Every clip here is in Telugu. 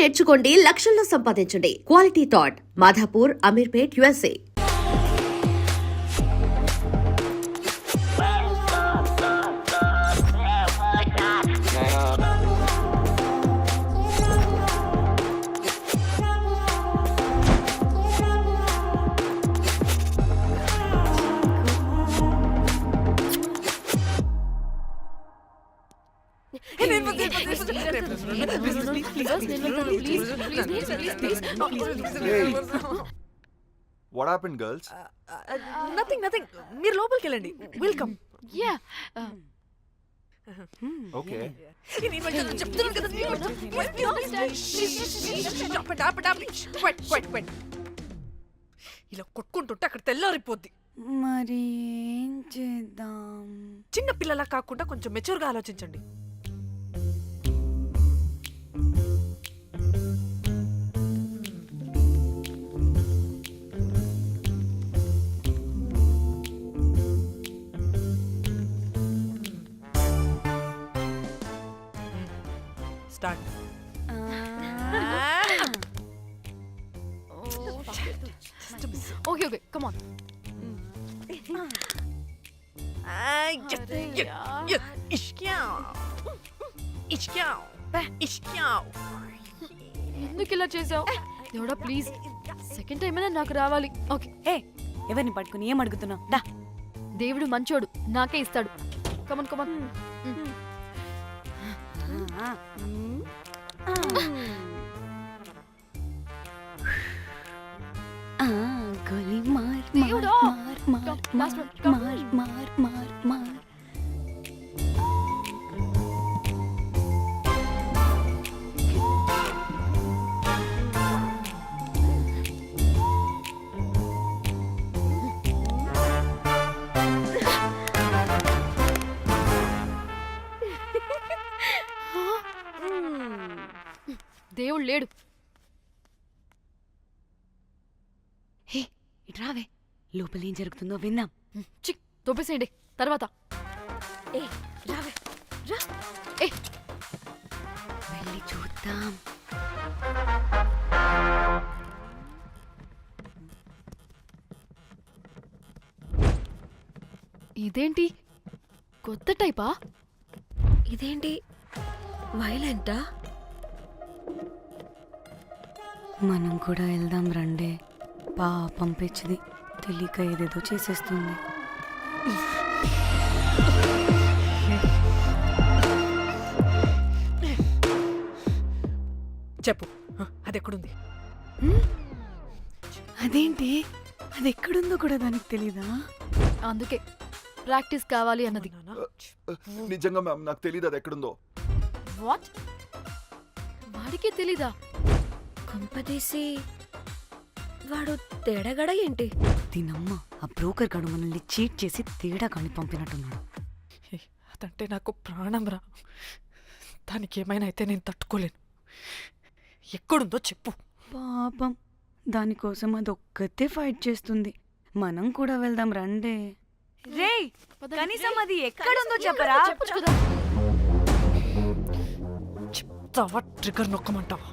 నేర్చుకోండి, లక్షల్లో సంపాదించండి. Quality thought Madhapur, Ameerpet, USA. What happened, girls? Nothing. మీరు లోపలికి వెళ్ళండి. వెల్కమ్. Yeah. Okay. చెప్తున్నాను కదా. ఇలా కొట్టుకుంటుంటే అక్కడ తెల్లారిపోద్ది. మరి ఏం చేద్దాం? చిన్న పిల్లలా కాకుండా కొంచెం మెచ్యూర్గా ఆలోచించండి. స్టార్ట్. Okay, come on. ఎందుకు ఇలా చేసావు? దేవుడా ప్లీజ్, సెకండ్ టైం అయినా నాకు రావాలి. ఓకే. ఎవరిని పట్టుకుని ఏం అడుగుతున్నావు? దా. దేవుడు మంచోడు, నాకే ఇస్తాడు. Come on come on. గోలీ మార్ దేవుడా. మార్ Last one. మార్ మార్ మార్ మార్. దేవుడు లేడు. హే, ఇటు రావే, లోపల ఏం జరుగుతుందో విందాం. చిక్ తోపేసేయండి తర్వాత. వెళ్ళి చూద్దాం. ఇదేంటి కొత్త టైపా? ఇదేంటి వైలెంటా? మనం కూడా వెళ్దాం రండే. పాపం పిచ్చిది, తెలియక ఏదేదో చేసేస్తుంది. చెప్పు, అది ఎక్కడుంది? అదేంటి, అది ఎక్కడుందో కూడా దానికి తెలీదా? అందుకే ప్రాక్టీస్ కావాలి అన్నది. నిజంగా మ్యామ్, నాకు తెలియదు అది ఎక్కడుందో. వాట్? వాడికే తెలీదా? కొంపదీసి వాడు తేడాగడ ఏంటి? దీనమ్మ, ఆ బ్రోకర్ గాడు మనల్ని చీట్ చేసి తేడా కాని పంపినట్టున్నాడు. అదంటే నాకు ప్రాణం రా. దానికి ఏమైనా అయితే నేను తట్టుకోలేను. ఎక్కడుందో చెప్పు. పాపం, దానికోసం అది ఒక్కతే ఫైట్ చేస్తుంది. మనం కూడా వెళ్దాం రండే. రేయ్, కనీసం అది ఎక్కడుందో చెప్పరా? చెప్పొచ్చు కదా. చెప్తావా? ట్రిగర్ నొక్కమంటావా?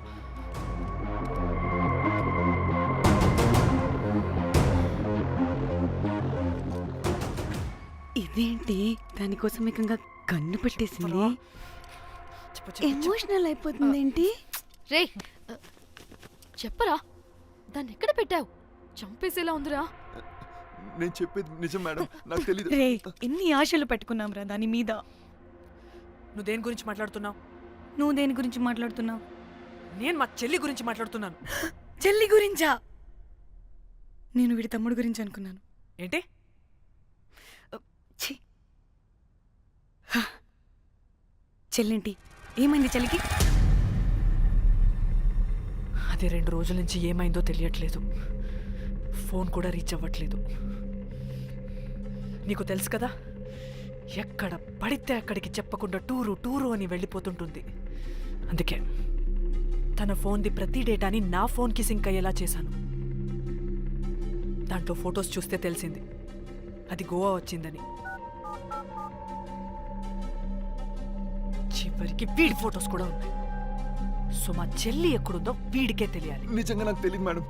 ఇదేంటి, దానికోసం ఏకంగా కన్ను పెట్టేసింది. ఎమోషనల్ అయిపోతుంది ఏంటి? రే చెప్పరా, దాన్ని ఎక్కడ పెట్టావు? చంపేసేలా ఉందిరా. నేను చెప్పేది నిజం మేడం, నాకు తెలియదు. రే, ఎన్ని ఆశలు పెట్టుకున్నాం రా దాని మీద. నువ్వు దేని గురించి మాట్లాడుతున్నావు? నువ్వు దేని గురించి మాట్లాడుతున్నావు? నేను మా చెల్లి గురించి మాట్లాడుతున్నాను. చెల్లి గురించా? నేను వీడి తమ్ముడు గురించి అనుకున్నాను. ఏంటి? ఛీ. చెల్లింటి ఏమైంది చెల్లికి? అది 2 రోజుల నుంచి ఏమైందో తెలియట్లేదు. ఫోన్ కూడా రీచ్ అవ్వట్లేదు. నీకు తెలుసు కదా, ఎక్కడ పడితే అక్కడికి చెప్పకుండా టూరు అని వెళ్ళిపోతుంటుంది. అందుకే తన ఫోన్ది ప్రతి డేటాని నా ఫోన్కి సింక్ అయ్యేలా చేశాను. దాంట్లో ఫొటోస్ చూస్తే తెలిసింది అది గోవా వచ్చిందని. చివరికి వీడి ఫొటోస్ కూడా ఉన్నాయి. సో మా చెల్లి ఎక్కడుందో వీడికే తెలియాలి. నిజంగా నాకు తెలియదు మేడం.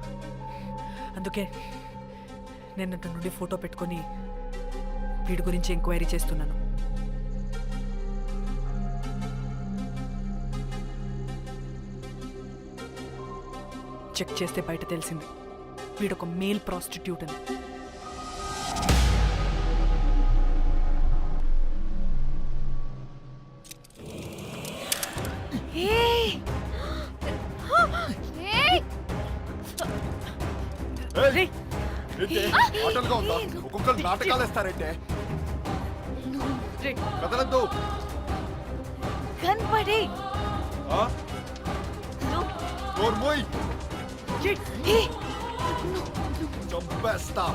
అందుకే నిన్నటి నుండి ఫోటో పెట్టుకొని వీడి గురించి ఎంక్వైరీ చేస్తున్నాను. చెక్ చేస్తే బయట తెలిసింది వీడొక మేల్ ప్రాస్టిట్యూట్ అని. ఏయ్! ఏంటే? ఆటలుగా ఉందా? ఒక్కొక్కరు నాటకాలు వేస్తారంటే కదలద్దు. కనపడే ఆ? డోర్ మూయ్. చంపేస్తా.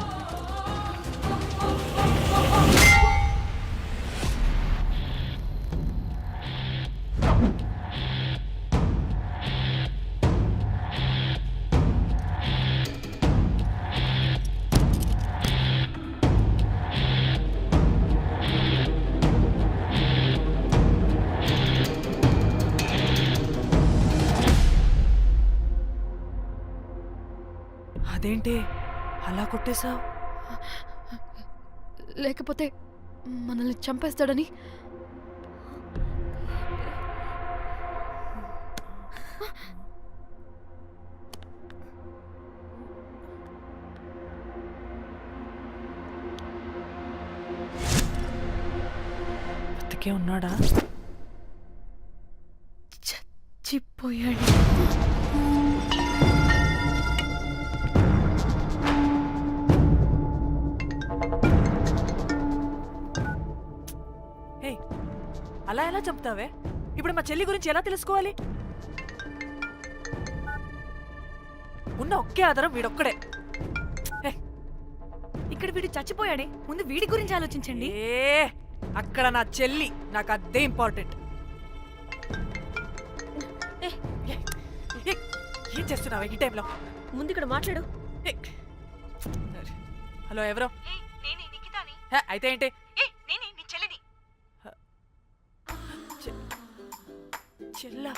అదేంటి అలా కొట్టేశావు? లేకపోతే మనల్ని చంపేస్తాడని. బతికే ఉన్నాడా? చచ్చిపోయాడు. హే, అలా ఎలా చెప్తావే? ఇప్పుడు మా చెల్లి గురించి ఎలా తెలుసుకోవాలి? ఉన్న ఒకే ఆధారం వీడొక్కడే. హే, ఇక్కడ వీడు చచ్చిపోయాడే, ముందు వీడి గురించి ఆలోచించండి. అక్కడ నా చెల్లి, నాకు అదే ఇంపార్టెంట్. ఏం చేస్తున్నావే ఈ టైంలో? ముందు ఇక్కడ మాట్లాడు. హలో, ఎవరో? హే, అయితే ఏంటి? చెల్లా,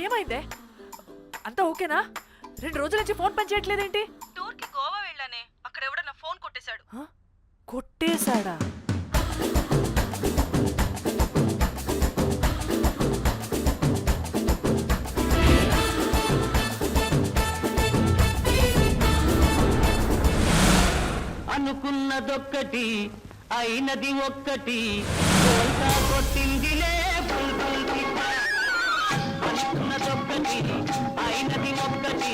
ఏమైందే? అంతా ఓకేనా? 2 రోజుల నుంచి ఫోన్ పని చేయట్లేదేంటి? టూర్కి గోవా వెళ్ళానే, అక్కడ ఎవడో నా ఫోన్ కొట్టేశాడు. కొట్టేశాడా? అనుకున్నదొక్కటి అయినది ఒక్కటి బోల్తా కొట్టిందిలే బుల్బుల్ పిట్ట. అనుకున్నదొక్కటి అయినది ఒక్కటి.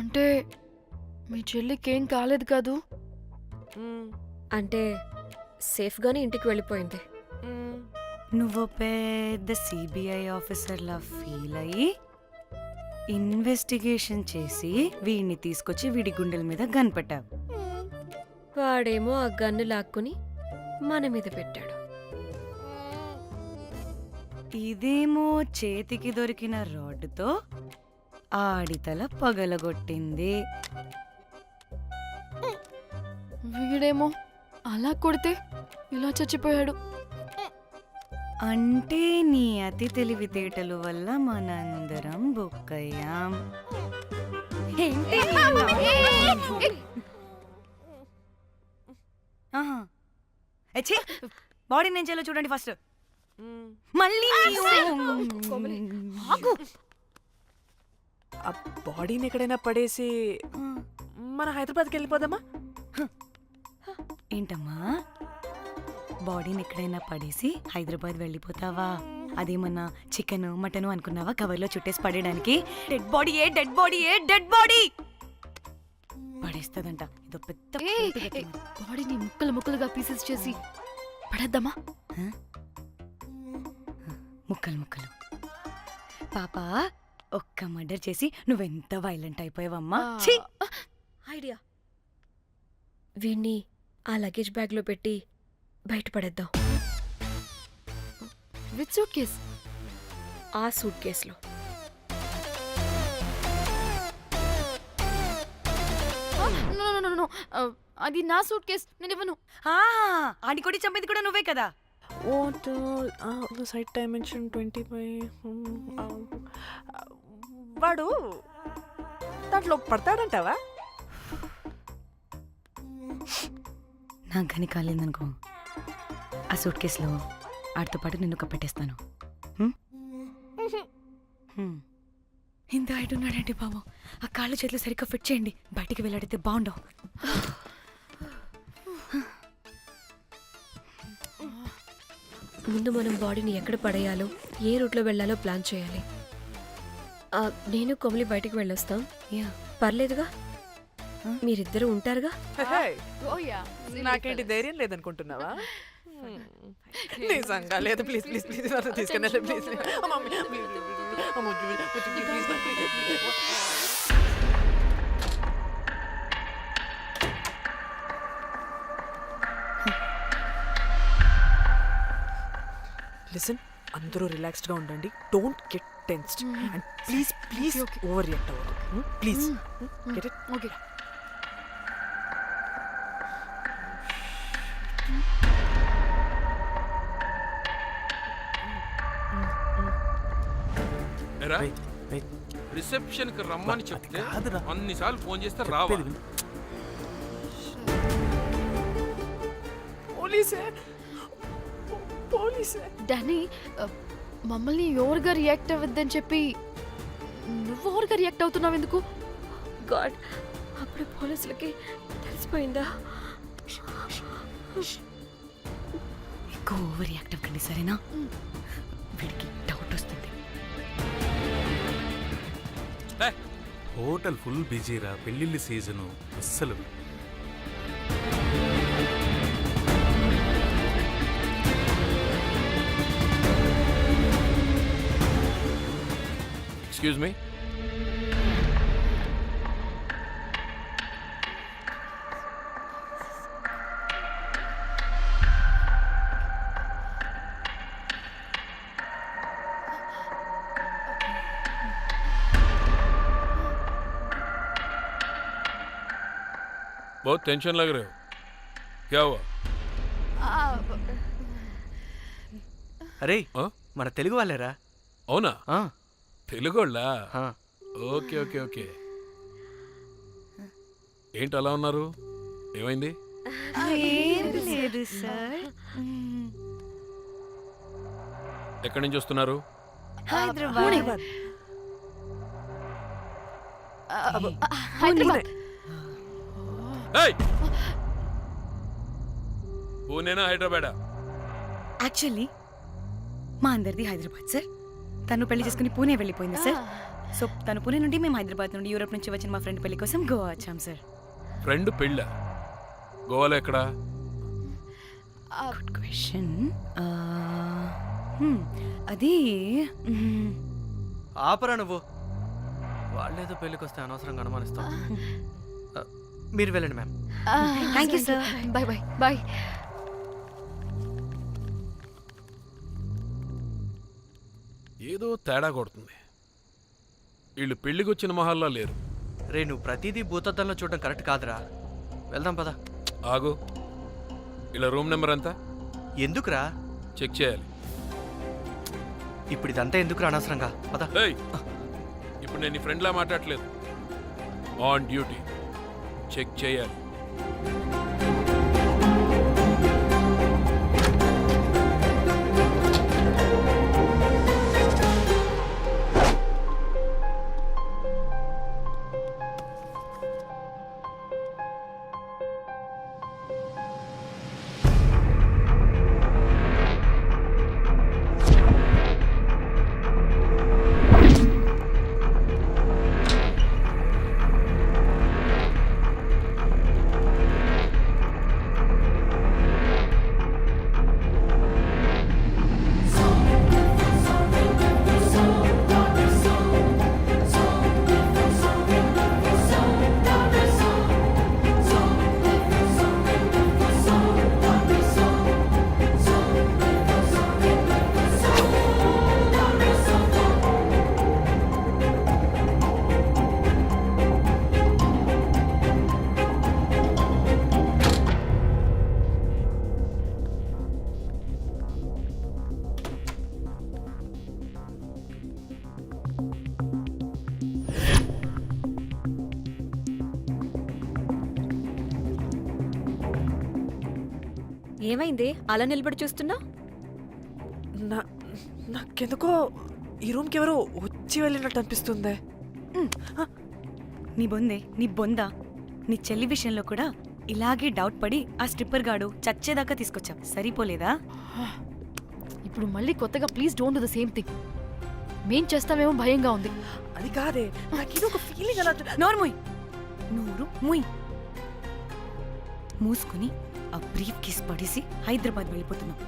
అంటే మీ చెల్లికేం కాలేదు కాదు? అంటే సేఫ్గానే ఇంటికి వెళ్ళిపోయింది. నువ్వు పెద్ద సిబిఐ ఆఫీసర్లా ఫీల్ అయ్యి ఇన్వెస్టిగేషన్ చేసి వీడిని తీసుకొచ్చి వీడి గుండెల మీద కనిపెట్టావు. వాడేమో ఆ గన్ను లాక్కుని మన మీద పెట్టాడు. ఇదేమో చేతికి దొరికిన రాడ్డుతో ఆడితల పగలగొట్టింది. వీడేమో అలా కొడితే ఇలా చచ్చిపోయాడు. అంటే నీ అతి తెలివితేటలు వల్ల మనందరం బొక్కయ్యాం. ఏంటి? ఆహా. ఎచ్చి, బాడీ నేను చేయాలో చూడండి ఫస్ట్. మళ్ళీ ఆగు. ఆ బాడీని ఎక్కడైనా పడేసి మన హైదరాబాద్కి వెళ్ళిపోదామా? ఏంటమ్మా, బాడీని ఎక్కడైనా పడేసి హైదరాబాద్ వెళ్ళిపోతావా? అదేమన్నా చికెన్ మటన్ అనుకున్నావా కవర్లో చుట్టేసి పడేయడానికి? డెడ్ బాడీ ఏ డెడ్ బాడీ ఏ డెడ్ బాడీ పడేస్తుందంట. ఇదో పెద్ద బాడీని ముక్కలు ముక్కలుగా పీసెస్ చేసి పడేద్దామా? ముక్కలు ముక్కలు. పాప, ఒక్క మర్డర్ చేసి నువ్వెంత వైలెంట్ అయిపోయావమ్మా. ఛీ! ఐడియా. వీణ్ణి ఆ లగేజ్ బ్యాగ్లో పెట్టి బయటపడేద్దాం. With suit case. ఆ సూట్ కేసులో. నో అది నా సూట్ కేస్, నేను ఇవ్వను. ఆడి కొడి చంపేది కూడా నువ్వే కదా. What site dimension 25. వాడు దాంట్లో పడతాడంటావా? నాకు కానీ కాలేదనుకో, ఆ సూట్ కేసులో ఆడితో పాటు నిన్ను కప్పెట్టేస్తాను. ఇంత హైట్ ఉన్నాడంటే బాబు, ఆ కాళ్ళు చేతులు సరిగ్గా ఫిట్ చేయండి, బయటికి వెళ్ళాడితే బాగుండవు. ముందు మనం బాడీని ఎక్కడ పడేయాలో, ఏ రూట్లో వెళ్ళాలో ప్లాన్ చేయాలి. నేను కొమలి బయటికి వెళ్ళొస్తాం. యా, పర్లేదుగా, మీరిద్దరూ ఉంటారుగా. ఓ యా, నాకేంటి ధైర్యం లేదనుకుంటున్నావా? నిజంగా లేదు. ప్లీజ్ ప్లీజ్ ప్లీజ్ తీసుకెళ్ళి ప్లీజ్. లిసన్, అందరూ రిలాక్స్డ్ గా ఉండండి. Don't get tensed and please please over react అవ్వదు. Please get it. ఓకే. ఎరా రిసెప్షన్ కి రమ్మని చెప్తే అన్నిసార్లు ఫోన్ చేస్తే రావా? పోలీసే పోలీసే. డానీ, మమ్మల్ని ఓవర్గా రియాక్ట్ అవ్వద్దని చెప్పి నువ్వు ఓవర్గా రియాక్ట్ అవుతున్నావు ఎందుకు? గాడ్, అప్పుడు పోలీసులకి తెలిసిపోయిందా? ఎక్కువ ఓవర్ రియాక్ట్ అవ్వకండి, సరేనా? వీడికి డౌట్ వస్తుంది. హోటల్ ఫుల్ బిజీరా, పెళ్ళిళ్ళ సీజను అస్సలు. ఎక్స్క్యూజ్ మీ, बहुत टेंशन लग रहे हो, क्या हुआ? అరే ఆ? మన తెలుగు వాళ్ళేరా. అవునా? ఆ, తెలుగోళ్ళా? ఆ. Okay okay okay. ఏంటి అలా ఉన్నారు? ఏమైంది? ఏం లేదు సార్. ఎక్కడి నుంచి వస్తున్నారు? హైదరాబాద్. హైదరాబాద్. ఏయ్! పూణేనా హైదరాబాదా? యాక్చువల్లీ మా అందరిది హైదరాబాద్ సార్. తను పెళ్లి చేసుకుని పూణే వెళ్ళిపోయింది సార్. సో తను పూణే నుండి, మేము హైదరాబాద్ నుండి యూరోప్ నుంచి వచ్చిన మా ఫ్రెండ్ పెళ్లి కోసం గోవా వచ్చాం సార్. ఫ్రెండ్ పెళ్ళ గోవాలో ఎక్కడా? Good question. అది ఆపరా నువ్వు. వాళ్ళేదో పెళ్ళికి వస్తే అనవసరంగా అనుమానిస్తాం. మీరు వెళ్ళండి ma'am. Thank you sir. Bye bye bye. ఏదో తేడా కొడుతుంది. వీళ్ళు పెళ్లికి వచ్చిన మహల్లా లేరు. రే, నువ్వు ప్రతిదీ భూతద్దంలో చూడడం కరెక్ట్ కాదురా. వెళ్దాం పదా. ఆగు, ఇలా రూమ్ నెంబర్ ఎంత? ఎందుకురా? చెక్ చేయాలి. ఇప్పుడు ఇదంతా ఎందుకురా అనవసరంగా? పదా. ఏయ్! ఇప్పుడు నేను నీ ఫ్రెండ్లా మాట్లాడట్లేదు. ఆన్ డ్యూటీ చెక్ చేయాలి. ఏమైంది అలా నిలబడి చూస్తున్నా? నాకెందుకో ఈ రూమ్కి ఎవరో వచ్చి వెళ్ళినట్టు అనిపిస్తుంది. నీ బొందా నీ చెల్లి విషయంలో కూడా ఇలాగే డౌట్ పడి ఆ స్ట్రిప్పర్ గాడు చచ్చేదాకా తీసుకొచ్చాం. సరిపోలేదా? ఇప్పుడు మళ్ళీ కొత్తగా please don't do the same thing. మేం చేస్తామేమో భయంగా ఉంది. అది కాదే, నాకేదో ఒక ఫీలింగ్ అలా. నోరు ముయ్. మూసుకుని ఆ బ్రీఫ్ కేస్ పడేసి హైదరాబాద్ వెళ్ళిపోతున్నాం.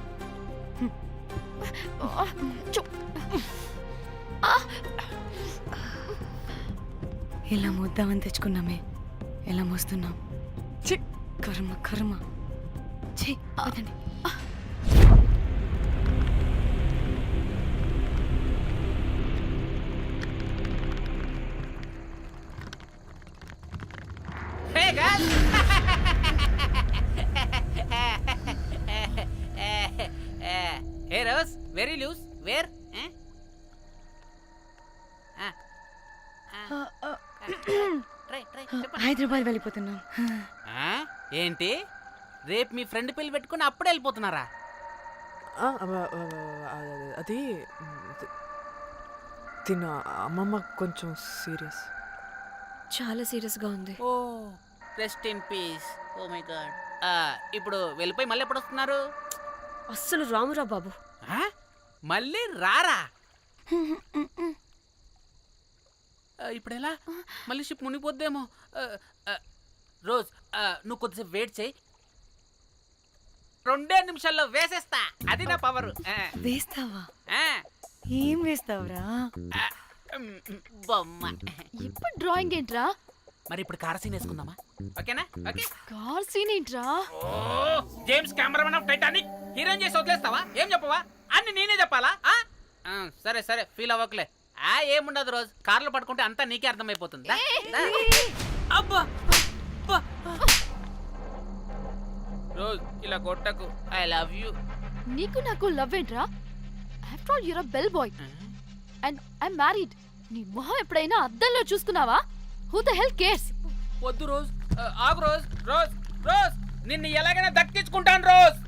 ఎలా మోద్దామని తెచ్చుకున్నామే, ఎలా మోస్తున్నాం. కర్మ కర్మ. ఛీ, వదండి. Hey guys! Hey Rose, very loose. Where? Try. Hyderabad వెళ్ళిపోతున్నాం. ఏంటి రేపు మీ ఫ్రెండ్ పెళ్లి పెట్టుకుని అప్పుడే వెళ్ళిపోతున్నారా? అది తిన్న అమ్మమ్మ కొంచెం సీరియస్. చాలా సీరియస్గా ఉంది. Oh rest in peace. Oh my God. ఇప్పుడు వెళ్ళిపోయి మళ్ళీ ఎప్పుడు వస్తున్నారు? అస్సలు రామురా బాబు. మళ్ళీ రారా? ఇప్పుడు ఎలా? మళ్ళీ షిప్ మునిగిపోద్దేమో. రోజ్ నువ్వు కొద్దిసేపు వెయిట్ చేయి, 2 నిమిషాల్లో వేసేస్తా. అది నా పవర్. వేస్తావా? ఏం వేస్తావురా? బొమ్మ. ఇప్పుడు డ్రాయింగ్ ఏంట్రా? మరి ఇప్పుడు కార్ సీన్ వేసుకుందామా? ఓకేనా? ఓకే. కార్ సీన్ ఏంట్రా? Oh James Cameron of Titanic heroine చేసి వదిలేస్తావా? ఏం చెప్పవా? అన్ని నేనే చెప్పాలా? సరే ఫీల్ అవ్వకలే. ఏముండదు రోజు, కార్లో పడుకుంటే అంతా నీకే అర్థమైపోతుంది. అబ్బా రోజ్ ఇలా కొట్టకు. I love you. నీకు నాకు లవ్ ఏంట్రా? After all you're a bell boy and I married. నీ మొహం ఎప్పుడైనా అద్దంలో చూసుకున్నావా? Who the hell cares? వద్దు రోజ్, ఆగు రోజ్. రోజ్ నిన్ను ఎలాగైనా దక్కించుకుంటాను రోజ్.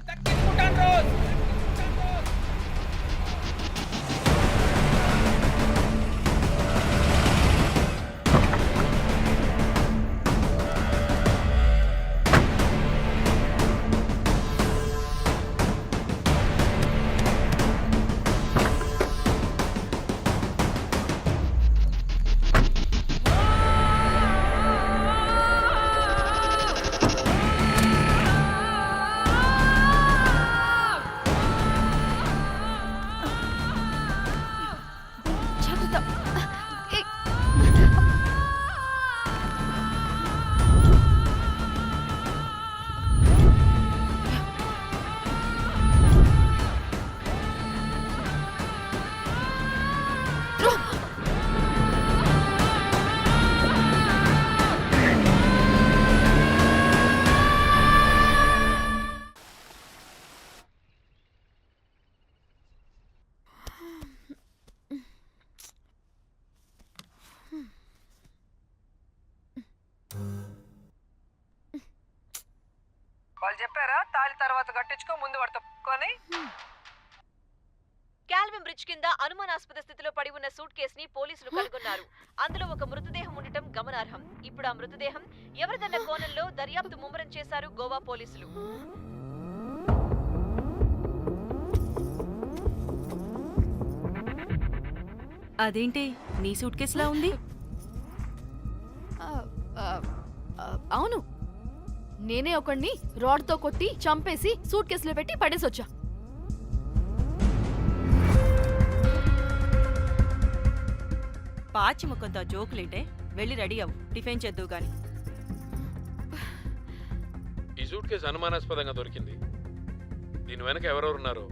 వాళ్ళు చెప్పారా తాళి తర్వాత కట్టించుకో, ముందు పడుకొని. కాల్విన్ బ్రిడ్జ్ కింద అనుమానాస్పద స్థితిలో పడి ఉన్న సూట్ కేసుని పోలీసులు కనుగొన్నారు. అందులో ఒక మృతదేహం ఉండటం గమనార్హం. ఇప్పుడు ఆ మృతదేహం ఎవరిదన్న కోణంలో దర్యాప్తు ముమ్మరం చేశారు గోవా పోలీసులు. అదేంటి నీ సూట్ కేసులా ఉంది? అవును, నేనే ఒకడిని రాడ్తో కొట్టి చంపేసి సూట్ కేసులో పెట్టి పడేసొచ్చా. పాచి ముఖంతో జోకులేంటే వెళ్ళి రెడీ అవ్వు, టిఫిన్ చేద్దువు గాని. ఈ సూట్ కేసు అనుమానాస్పదంగా దొరికింది. దీని వెనక ఎవరెవరున్నారో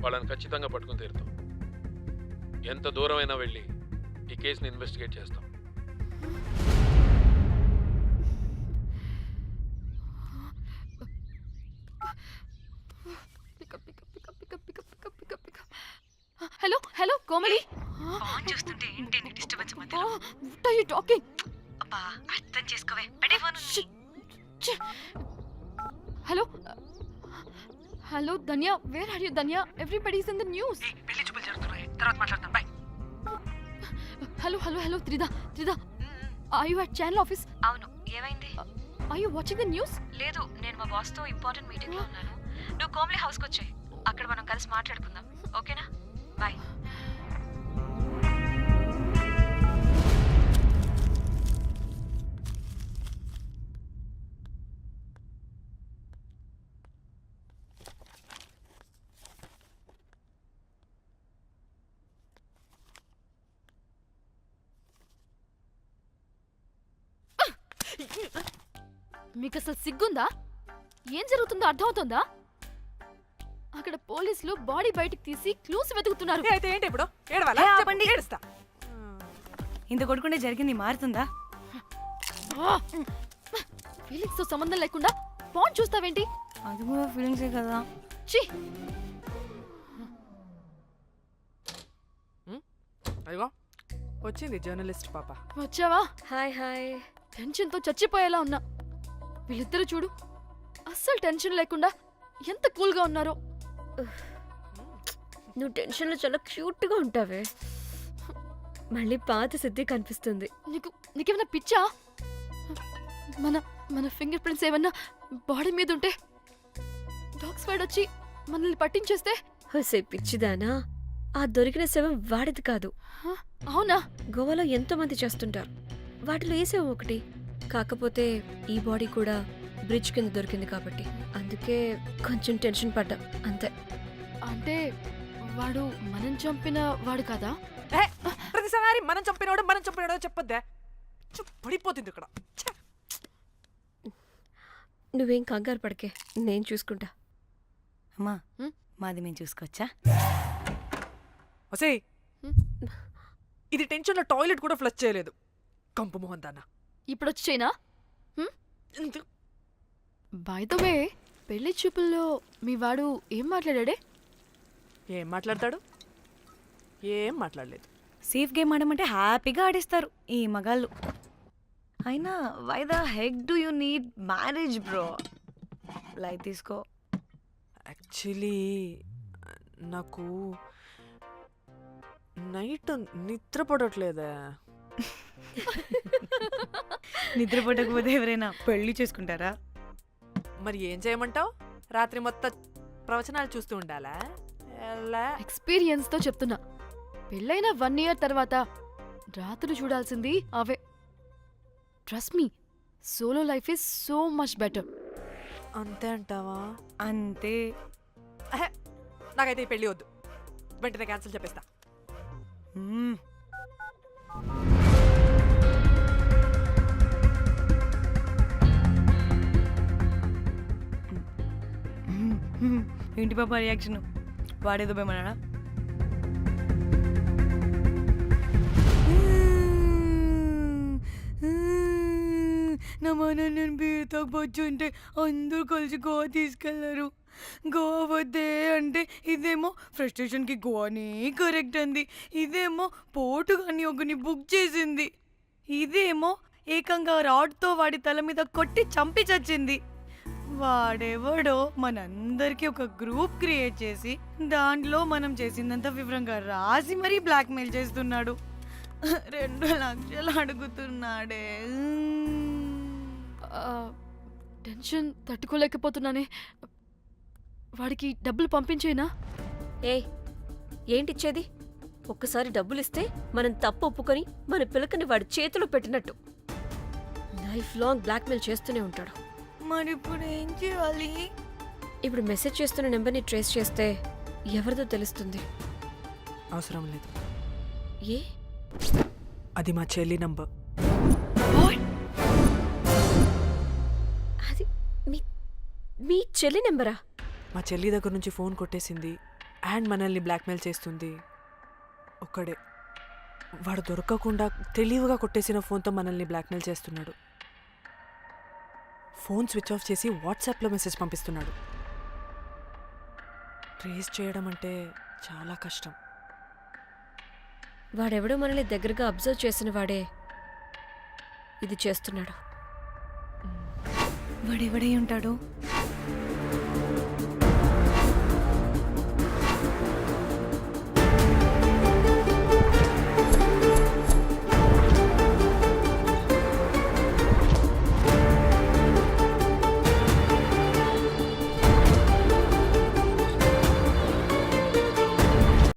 వాళ్ళని ఖచ్చితంగా పట్టుకుని తీరుతాం. ఎంత దూరమైనా వెళ్ళి ఈ కేసుని ఇన్వెస్టిగేట్ చేస్తాం. హలో కోమలి. ఫోన్ చూస్తుంటే ఏంటి నీ డిస్టర్బెన్స్ మధ్యలో? What are you talking? అబ్బా అర్థం చేసుకోవే, పెట్టే phone. Hello Dhanya, where are you Dhanya? Everybody is in the news. పెళ్లి చూపులు జరుగుతున్నాయి, తర్వాత మాట్లాడతాను. Bye. Hello hello hello Trida, Trida, are you at channel office? అవును, ఏమైంది? Are you watching the news? లేదు, నేను మా బాస్ తో ఇంపార్టెంట్ మీటింగ్ లో ఉన్నాను. నువ్వు కోమ్లీ హౌస్ కి వచ్చాయి, అక్కడ మనం కలిసి మాట్లాడుకుందాం. ఓకేనా? బాయ్. మీకు అసలు సిగ్గుందా? ఏం జరుగుతుందో అర్థమవుతుందా? అక్కడ పోలీసులు బాడీ బయటికి తీసి క్లూస్ వెతుకుతున్నారు. అయితే ఏంటి ఇప్పుడు? ఏడవాలా? ఏ, చెప్పు, ఆపండి. ఏడుస్తా. ఇంత కొడుకుంటే జరిగింది మారుతుందా? ఫీలింగ్స్ తో సంబంధం లేకుండా ఫోన్ చూస్తావేంటి? అది కూడా ఫీలింగ్సే కదా. ఛీ, అయ్యో వచ్చింది జర్నలిస్ట్ పాప. వచ్చావా? Hi hi. టెన్షన్ తో చచ్చిపోయేలా ఉన్నా. వీళ్ళిద్దరు చూడు, అస్సలు టెన్షన్ లేకుండా ఎంత కూల్ గా ఉన్నారో. నువ్వు టెన్షన్లో చాలా క్యూట్గా ఉంటావే. మళ్ళీ పాత సిద్ధి కనిపిస్తుంది. నీకేమైనా పిచ్చా? మన మన ఫింగర్ ప్రింట్స్ ఏమన్నా బాడీ మీద ఉంటే డాగ్స్ వైడ్ వచ్చి మనల్ని పట్టించేస్తే? హోసే పిచ్చిదానా, ఆ దొరికిన శవం వాడిది కాదు. అవునా? గోవాలో ఎంతో మంది చేస్తుంటారు, వాటిలో ఏ శవం ఒకటి. కాకపోతే ఈ బాడీ కూడా బ్రిడ్జ్ కింద దొరికింది కాబట్టి అందుకే కొంచెం టెన్షన్ పడ్డా అంతే. అంటే వాడు మనం చంపిన వాడు కదా? ప్రతిసారి మనం చంపినోడో చెప్పొద్దే, పడిపోతుంది ఇక్కడ. ఛే! నువ్వేం కంగారు పడకే, నేను చూసుకుంటా. అమ్మా, మాది మేము చూసుకోవచ్చా? ఒసేయ్, ఇది టెన్షన్ లో టాయిలెట్ కూడా ఫ్లష్ చేయలేదు. కంపు మోహన్ దాన్న. ఇప్పుడు వచ్చి చైనా? బై ద వే, పెళ్లి చూపుల్లో మీ వాడు ఏం మాట్లాడాడే? ఏం మాట్లాడతాడు? ఏం మాట్లాడలేదు. సేఫ్ గేమ్ ఆడమంటే హ్యాపీగా ఆడిస్తారు ఈ మగాళ్ళు. అయినా why the heck do you need marriage bro? Light తీసుకో. యాక్చువల్లీ నాకు నైట్ నిద్ర పడట్లేదే. నిద్రపోటకపోతే ఎవరైనా పెళ్లి చేసుకుంటారా? మరి ఏం చేయమంటావు? రాత్రి మొత్తం ప్రవచనాలు చూస్తూ ఉండాలా? ఎలా? ఎక్స్పీరియన్స్ తో చెప్తున్నా, పెళ్ళైన 1 year తర్వాత రాత్రులు చూడాల్సింది అవే. Trust me, solo life is so much better. అంతే అంటావా? అంతే. అహే, నాకైతే ఈ పెళ్ళి వద్దు, వెంటనే క్యాన్సిల్ చెప్పేస్తా. ఏంటి పాప రియాక్షన్? వాడేదో భయమన్నాడా? నా మన నేను బీర్ తాగొచ్చు అంటే అందరూ కలిసి గోవా తీసుకెళ్లారు. గోవా వద్దే అంటే ఇదేమో ఫ్రస్ట్రేషన్కి గోవానే కరెక్ట్ అంది, ఇదేమో పోటుగాని ఒకని బుక్ చేసింది, ఇదేమో ఏకంగా రాడ్తో వాడి తల మీద కొట్టి చంపి చచ్చింది. వాడెవడో మనందరికీ ఒక గ్రూప్ క్రియేట్ చేసి దాంట్లో మనం చేసిందంతా వివరంగా రాసి మరీ బ్లాక్మెయిల్ చేస్తున్నాడు. 2 లక్షలు అడుగుతున్నాడే. టెన్షన్ తట్టుకోలేకపోతున్నానే. వాడికి డబ్బులు పంపించేనా? ఏంటిచ్చేది? ఒక్కసారి డబ్బులిస్తే మనం తప్పు ఒప్పుకొని మన పిల్లకని వాడి చేతిలో పెట్టినట్టు లైఫ్ లాంగ్ బ్లాక్మెయిల్ చేస్తూనే ఉంటాడు. మరి ఇప్పుడు ఏం చేయాలి? ఇప్పుడు మెసేజ్ చేస్తున్న నెంబర్ని ట్రేస్ చేస్తే ఎవరిదో తెలుస్తుంది. అవసరం లేదు, ఏ? అది మా చెల్లి నంబర్. అది మీ చెల్లి నెంబరా? మా చెల్లి దగ్గర నుంచి ఫోన్ కొట్టేసింది అండ్ మనల్ని బ్లాక్మెయిల్ చేస్తుంది. ఒక్కడే, వాడు దొరకకుండా తెలివిగా కొట్టేసిన ఫోన్తో మనల్ని బ్లాక్మెయిల్ చేస్తున్నాడు. ఫోన్ స్విచ్ ఆఫ్ చేసి వాట్సాప్లో మెసేజ్ పంపిస్తున్నాడు. ట్రేస్ చేయడం అంటే చాలా కష్టం. వాడెవడో మనల్ని దగ్గరగా అబ్జర్వ్ చేసిన వాడే ఇది చేస్తున్నాడు. వాడెవడై ఉంటాడు?